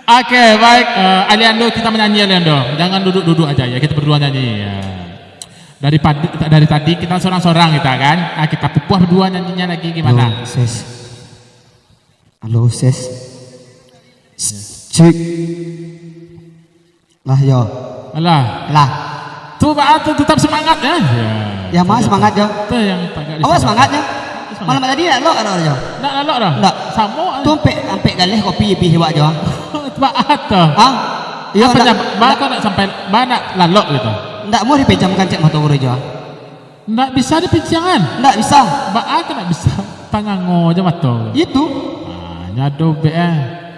Oke, baik. Aliando, kita menyanyi Aliando. Jangan duduk-duduk aja ya. Kita berdua nyanyi. Ya. Dari tadi kita sorang-sorang kita kan. Kita pupuh berdua nyanyinya lagi gimana? Halo, ses. Halo, ses. Cik. Lah yo. Alah. Lah. Tuh Pak, tetap semangat ya. Ya mas semangat yo. Tuh yang tagak. Awas semangatnya. Malam tadi nak lo ada yo. Nak lalok dah. Ndak. Samo. Tu ampe galeh kopi pi hebat jo. Pak atuh. Ah? Iya, Apa nak sampai nak lalok gitu. Ndak mau dipinjamkan cek motor jo. Ndak bisa dipinjangan. Ndak bisa. Mbak aku nak bisa tangango aja mato. Itu. Nyado be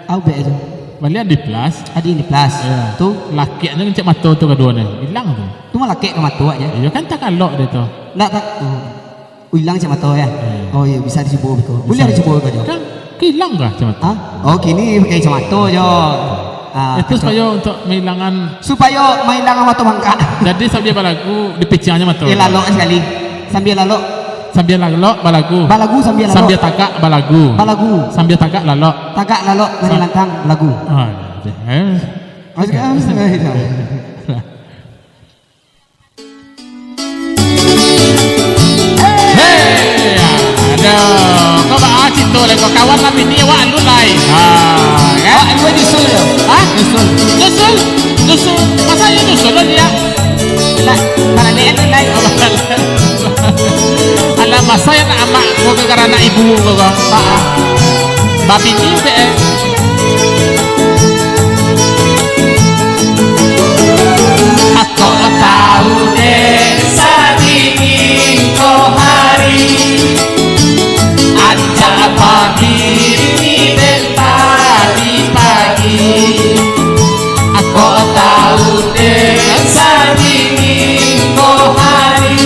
Au be itu. Balian di plus. Adi di plus. Ya. Tu Laki aja ngecek mato tu kedua ni. Hilang tu. tu malah kek ke matu aja. Iya kan tak kalok dia tu. Ndak tak. Hilang cek matu ya. Oh iya bisa disibuk betul. Boleh disibuk ke jo. Kan hilang kah cak mato? Ah? Oh kini pakai cek matu jo. Itu supaya untuk menghilangkan. Supaya menghilangkan matu bangka. Jadi sambil balagu dipicangnya mato. Ya lalok sekali. Sambil lalok. Sambil lalok balagu. Balagu sambil lalok. Sambil tagak balagu. Balagu. Sambil tagak lalok. Tagak lalok dari lantang balagu. Oh, aduh, kau bahas itu lah, kau kawan lah ini wak lu lain. Oh, gue nyusul ya? Hah? Nyusul. Masa ya nyusul lo dia? Lah, mana lihat lain? Alah masa yang nak amak kau gara anak ibu kau kau. Babi ni be. Aku tahu deh saat ini kau hari. Ajak pagi ini dan tadi pagi. Aku tahu deh saat ini kau hari.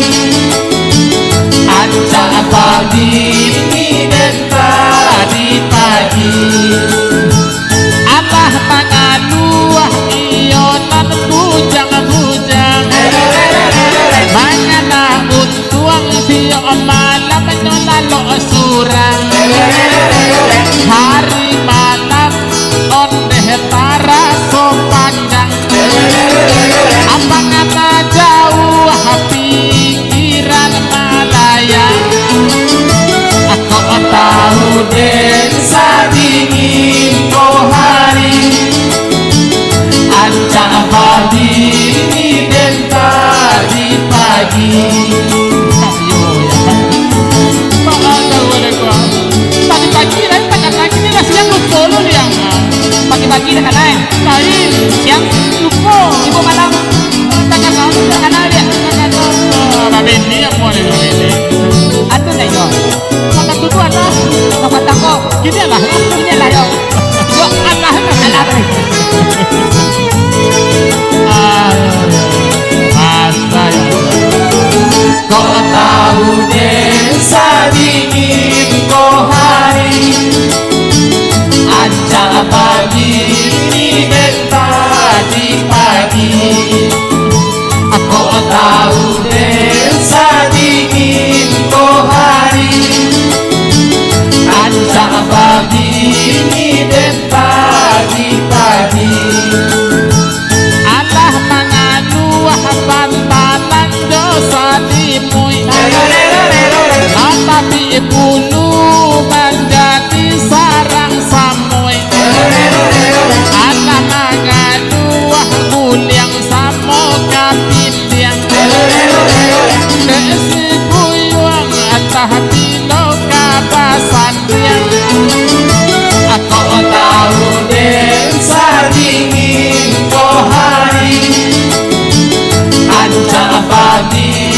Ajak pagi ini dan tadi pagi. Allah pangaluah ionan bujang-bujang. Manyalah untuang bio malam nyolalo surang. Hari malam ondeh tara so panjang. Apa kata jauh pikiran malayang. Aku tahu den saat ini kau hari. Ajak pagi ini dan tadi pagi. Tadi pagi dan tengah lagi ni lah siang lupa lu dia. Pagi-pagi dah kanan. Lain Siang lupa. ibu malam. Tengah lalu Dah kanan dia. Babi ni yang mau ni babi ni. Atu dah yo. Makan tu lah. Dapat tako. Gini lah. Ini lah yo. Yo Allah Alah. Masa ya. Kau tahu desa dingin kau hari. Ajak pagi ini dan tadi pagi. Aku tahu desa dingin kau hari. Ajak pagi ini dan tadi pagi. Allah mengaluah bantalan dosa dimui. Tapi bulu menjadi sarang samui. Allah mengaluah guliang samo kapindiang. Kesi buyuang atah pilo kabasan diang. Aku tahu desa dingin kau hari. Ajak pagi